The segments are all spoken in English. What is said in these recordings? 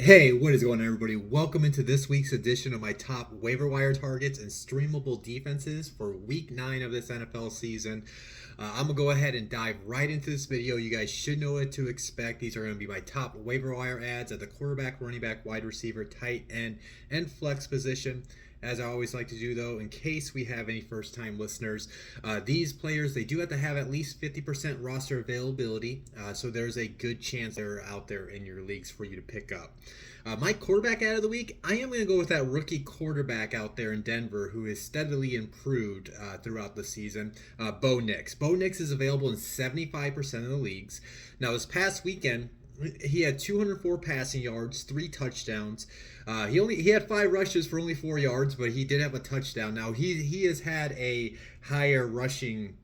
Hey, what is going on, everybody? Welcome into this week's edition of my top waiver wire targets and streamable defenses for week 9 of this NFL season. I'm going to go ahead and dive right into this video. You guys should know what to expect. These are going to be my top waiver wire ads at the quarterback, running back, wide receiver, tight end, and flex position. As I always like to do, though, in case we have any first-time listeners, these players, they do have to have at least 50% roster availability, so there's a good chance they're out there in your leagues for you to pick up. My quarterback out of the week, I am going to go with that rookie quarterback out there in Denver who has steadily improved throughout the season, Bo Nix. Bo Nix is available in 75% of the leagues. Now, this past weekend, he had 204 passing yards, 3 touchdowns. He had 5 rushes for only 4 yards, but he did have a touchdown. Now he has had a higher rushing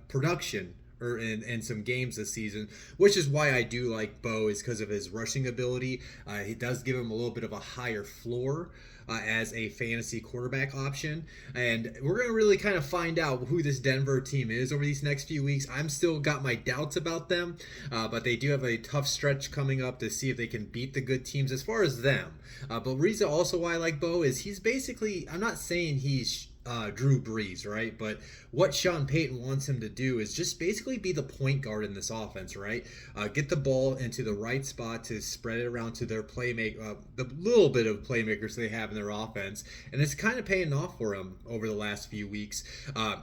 production or in some games this season, which is why I do like Bo, is because of his rushing ability. He does give him a little bit of a higher floor as a fantasy quarterback option. And we're going to really kind of find out who this Denver team is over these next few weeks. I'm still got my doubts about them, but they do have a tough stretch coming up to see if they can beat the good teams as far as them. But reason also why I like Bo is he's basically, I'm not saying he's Drew Brees, right? But what Sean Payton wants him to do is just basically be the point guard in this offense, right? Get the ball into the right spot to spread it around to their the little bit of playmakers they have in their offense, and it's kind of paying off for him over the last few weeks.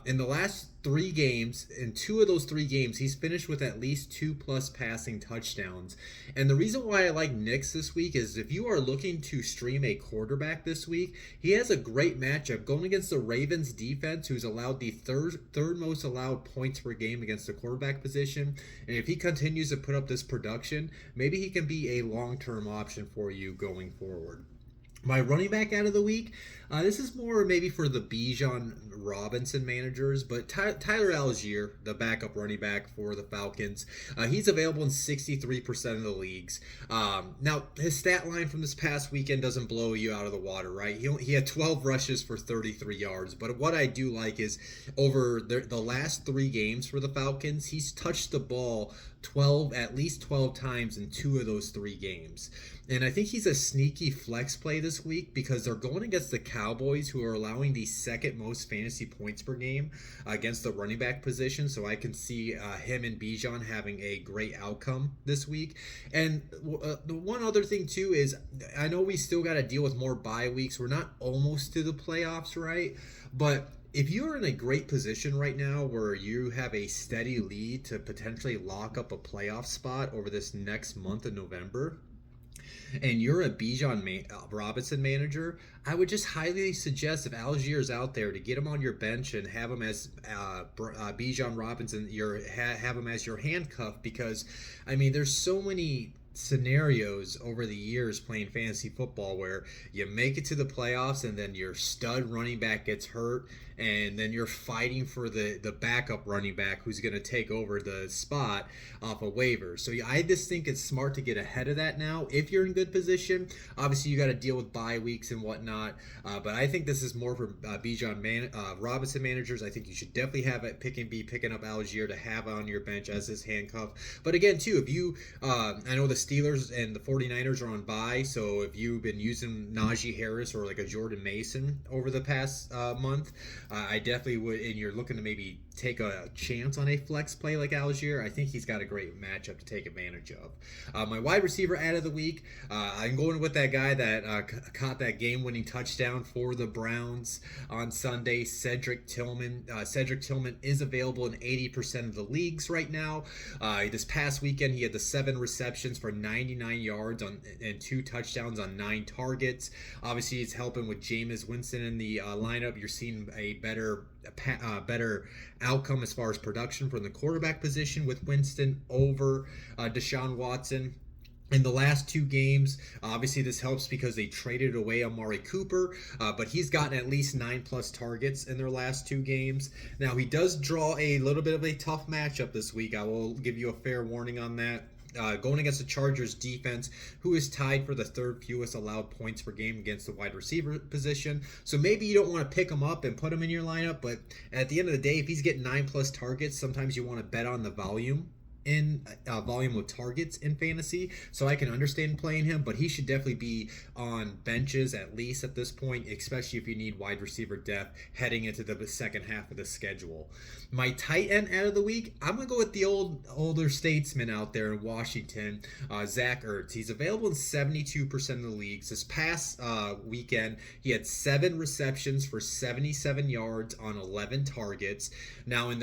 In the last 3 games, in 2 of those 3 games, he's finished with at least 2+ passing touchdowns. And the reason why I like Nix this week is if you are looking to stream a quarterback this week, he has a great matchup going against the Ravens defense, who's allowed the third most allowed points per game against the quarterback position. And if he continues to put up this production, maybe he can be a long-term option for you going forward. My running back out of the week, this is more maybe for the Bijan Robinson managers, but Tyler Algier, the backup running back for the Falcons, he's available in 63% of the leagues. Now, his stat line from this past weekend doesn't blow you out of the water, right? He had 12 rushes for 33 yards, but what I do like is over the last 3 games for the Falcons, he's touched the ball at least 12 times in 2 of those 3 games. And I think he's a sneaky flex play this week because they're going against the Cowboys, who are allowing the second most fantasy points per game against the running back position. So I can see him and Bijan having a great outcome this week. And the one other thing too is I know we still got to deal with more bye weeks. We're not almost to the playoffs, right? But if you're in a great position right now where you have a steady lead to potentially lock up a playoff spot over this next month of November, and you're a Bijan Robinson manager, I would just highly suggest, if Algier's out there, to get him on your bench and have him as Bijan Robinson, have him as your handcuff, because I mean there's so many scenarios over the years playing fantasy football where you make it to the playoffs and then your stud running back gets hurt, and then you're fighting for the backup running back who's going to take over the spot off a waiver. So I just think it's smart to get ahead of that now if you're in good position. Obviously you got to deal with bye weeks and whatnot, but I think this is more for Bijan Robinson managers. I think you should definitely have it picking up Algier to have on your bench as his handcuff. But again too, if you I know the Steelers and the 49ers are on bye, so if you've been using Najee Harris or like a Jordan Mason over the past month, I definitely would, and you're looking to maybe take a chance on a flex play like Algier, I think he's got a great matchup to take advantage of. My wide receiver out of the week, I'm going with that guy that caught that game-winning touchdown for the Browns on Sunday, Cedric Tillman. Cedric Tillman is available in 80% of the leagues right now. This past weekend, he had the 7 receptions for 99 yards and 2 touchdowns on 9 targets. Obviously, he's helping with Jameis Winston in the lineup. You're seeing a better outcome as far as production from the quarterback position with Winston over Deshaun Watson. In the last 2 games, obviously this helps because they traded away Amari Cooper, but he's gotten at least 9+ targets in their last 2 games. Now, he does draw a little bit of a tough matchup this week. I will give you a fair warning on that. Going against the Chargers defense, who is tied for the 3rd fewest allowed points per game against the wide receiver position. So maybe you don't want to pick him up and put him in your lineup, but at the end of the day, if he's getting 9+ targets, sometimes you want to bet on the volume in volume of targets in fantasy, so I can understand playing him, but he should definitely be on benches at least at this point, especially if you need wide receiver depth heading into the second half of the schedule. My tight end out of the week, I'm going to go with the older statesman out there in Washington, Zach Ertz. He's available in 72% of the leagues. This past weekend, he had 7 receptions for 77 yards on 11 targets. Now, in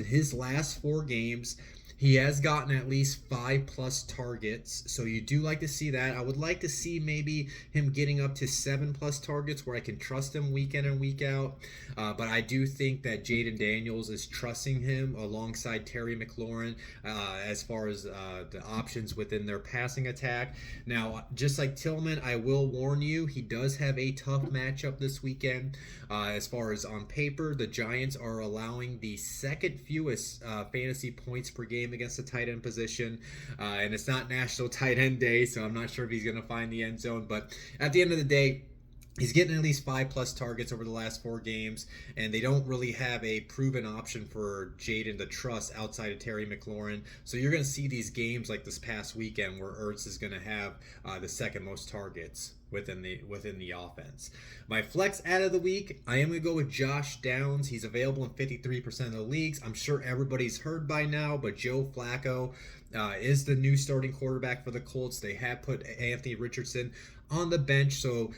his last 4 games, he has gotten at least 5+ targets, so you do like to see that. I would like to see maybe him getting up to 7+ targets where I can trust him week in and week out. But I do think that Jaden Daniels is trusting him alongside Terry McLaurin as far as the options within their passing attack. Now, just like Tillman, I will warn you, he does have a tough matchup this weekend. As far as on paper, the Giants are allowing the second fewest fantasy points per game against the tight end position, and it's not National Tight End Day, so I'm not sure if he's going to find the end zone, but at the end of the day, he's getting at least 5+ targets over the last 4 games, and they don't really have a proven option for Jaden to trust outside of Terry McLaurin. So you're going to see these games like this past weekend where Ertz is going to have the second most targets within the offense. My flex out of the week, I am going to go with Josh Downs. He's available in 53% of the leagues. I'm sure everybody's heard by now, but Joe Flacco is the new starting quarterback for the Colts. They have put Anthony Richardson on the bench, so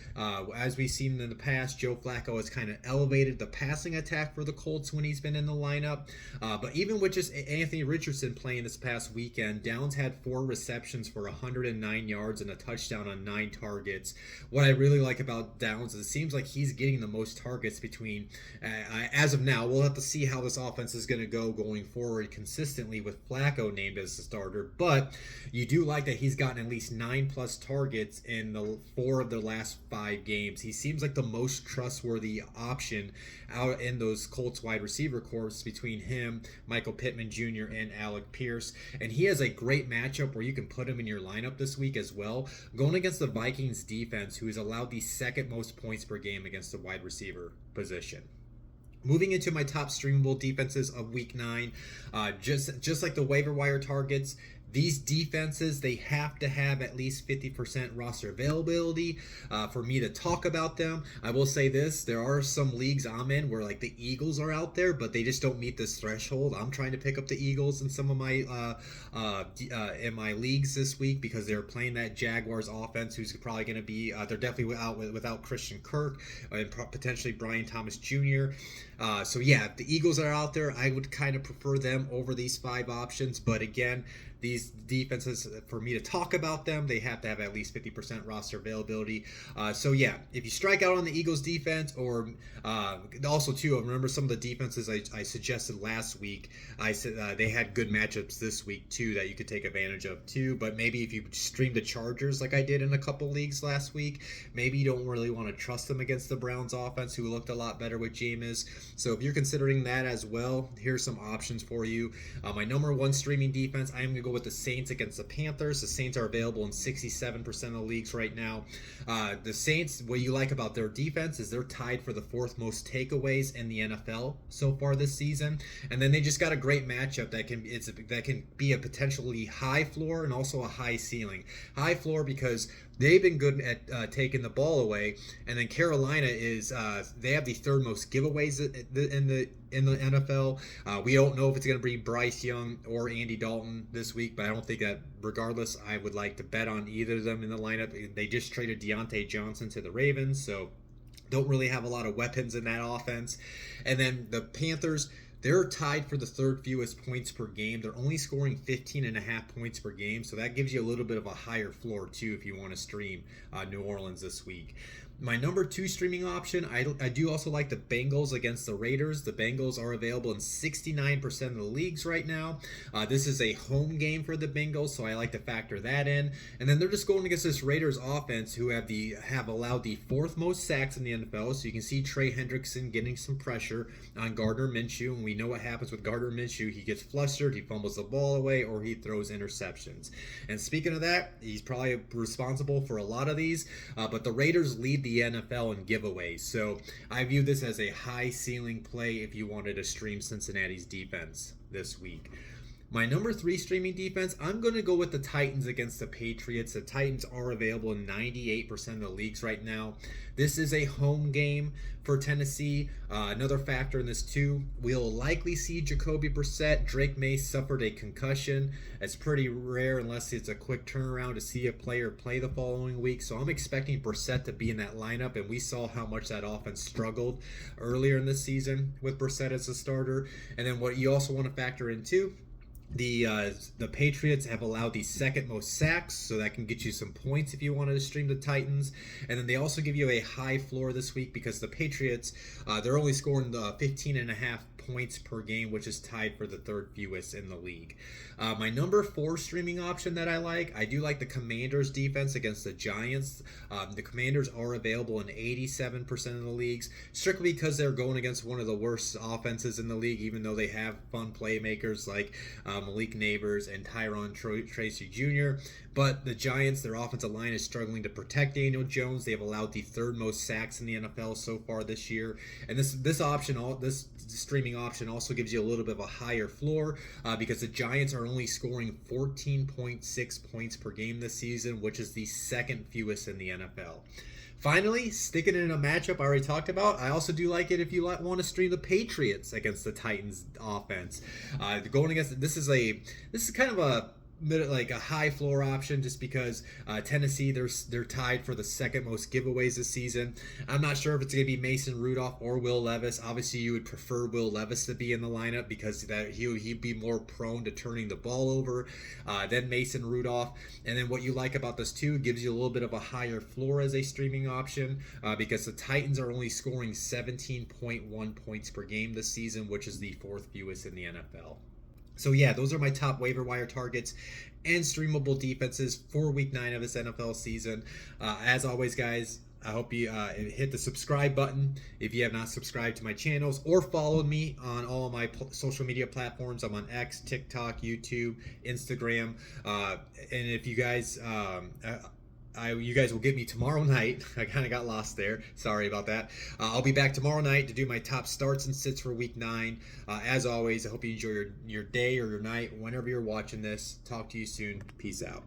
as we've seen in the past, Joe Flacco has kind of elevated the passing attack for the Colts when he's been in the lineup. But even with just Anthony Richardson playing this past weekend, Downs had 4 receptions for 109 yards and a touchdown on 9 targets. What I really like about Downs is it seems like he's getting the most targets between, as of now, we'll have to see how this offense is going to go going forward consistently with Flacco named as the starter, but you do like that he's gotten at least 9+ targets in the 4 of the last 5 games. He seems like the most trustworthy option out in those Colts wide receiver corps between him, Michael Pittman Jr., and Alec Pierce. And he has a great matchup where you can put him in your lineup this week as well, going against the Vikings defense, who has allowed the second most points per game against the wide receiver position. Moving into my top streamable defenses of week 9, just like the waiver wire targets, these defenses, they have to have at least 50% roster availability for me to talk about them. I will say this, there are some leagues I'm in where like the Eagles are out there, but they just don't meet this threshold. I'm trying to pick up the Eagles in some of my in my leagues this week because they're playing that Jaguars offense, who's probably going to be, they're definitely without Christian Kirk and potentially Brian Thomas Jr. So yeah, if the Eagles are out there, I would kind of prefer them over these 5 options, but again, these defenses, for me to talk about them, they have to have at least 50% roster availability. So yeah, if you strike out on the Eagles defense, or also too, remember some of the defenses I suggested last week, I said they had good matchups this week too that you could take advantage of too. But maybe if you stream the Chargers like I did in a couple leagues last week, maybe you don't really want to trust them against the Browns offense, who looked a lot better with Jameis. So if you're considering that as well, here's some options for you. My number 1 streaming defense, I am going to go with the Saints against the Panthers. The Saints are available in 67% of the leagues right now. The Saints, what you like about their defense is they're tied for the 4th most takeaways in the NFL so far this season, and then they just got a great matchup that can be a potentially high floor and also a high ceiling. High floor because they've been good at taking the ball away, and then Carolina is they have the 3rd most giveaways in the NFL. We don't know if it's going to be Bryce Young or Andy Dalton this week, but I don't think that regardless, I would like to bet on either of them in the lineup. They just traded Deontay Johnson to the Ravens, so don't really have a lot of weapons in that offense. And then the Panthers, they're tied for the 3rd fewest points per game. They're only scoring 15.5 points per game, so that gives you a little bit of a higher floor too if you want to stream New Orleans this week. My number 2 streaming option, I do also like the Bengals against the Raiders. The Bengals are available in 69% of the leagues right now. This is a home game for the Bengals, so I like to factor that in. And then they're just going against this Raiders offense, who have allowed the 4th most sacks in the NFL. So you can see Trey Hendrickson getting some pressure on Gardner Minshew, and we know what happens with Gardner Minshew. He gets flustered, he fumbles the ball away, or he throws interceptions. And speaking of that, he's probably responsible for a lot of these, but the Raiders lead the NFL in giveaways. So I view this as a high ceiling play if you wanted to stream Cincinnati's defense this week. My number 3 streaming defense, I'm going to go with the Titans against the Patriots. The Titans are available in 98% of the leagues right now. This is a home game for Tennessee. Another factor in this too, we'll likely see Jacoby Brissett. Drake May suffered a concussion. It's pretty rare unless it's a quick turnaround to see a player play the following week. So I'm expecting Brissett to be in that lineup, and we saw how much that offense struggled earlier in the season with Brissett as a starter. And then what you also want to factor in too, the Patriots have allowed the second most sacks, so that can get you some points if you wanted to stream the Titans. And then they also give you a high floor this week because the Patriots, they're only scoring 15.5 points per game, which is tied for the third fewest in the league. My number 4 streaming option that I do like the Commanders defense against the Giants. The Commanders are available in 87% of the leagues, strictly because they're going against one of the worst offenses in the league, even though they have fun playmakers like Malik Neighbors and Tyron Tracy Jr. But the Giants, their offensive line is struggling to protect Daniel Jones. They have allowed the third most sacks in the NFL so far this year. And this streaming option also gives you a little bit of a higher floor because the Giants are only scoring 14.6 points per game this season, which is the second fewest in the NFL. Finally, sticking in a matchup I already talked about, I also do like it if you want to stream the Patriots against the Titans offense. Going against this is kind of a high floor option just because Tennessee, they're tied for the second most giveaways this season. I'm not sure if it's going to be Mason Rudolph or Will Levis. Obviously, you would prefer Will Levis to be in the lineup because he'd be more prone to turning the ball over than Mason Rudolph. And then what you like about this too, gives you a little bit of a higher floor as a streaming option because the Titans are only scoring 17.1 points per game this season, which is the fourth fewest in the NFL. So yeah, those are my top waiver wire targets and streamable defenses for week 9 of this NFL season. As always, guys, I hope you hit the subscribe button if you have not subscribed to my channels, or followed me on all of my social media platforms. I'm on X, TikTok, YouTube, Instagram. And if you guys... you guys will get me tomorrow night. I kind of got lost there. Sorry about that. I'll be back tomorrow night to do my top starts and sits for week 9. As always, I hope you enjoy your day or your night whenever you're watching this. Talk to you soon. Peace out.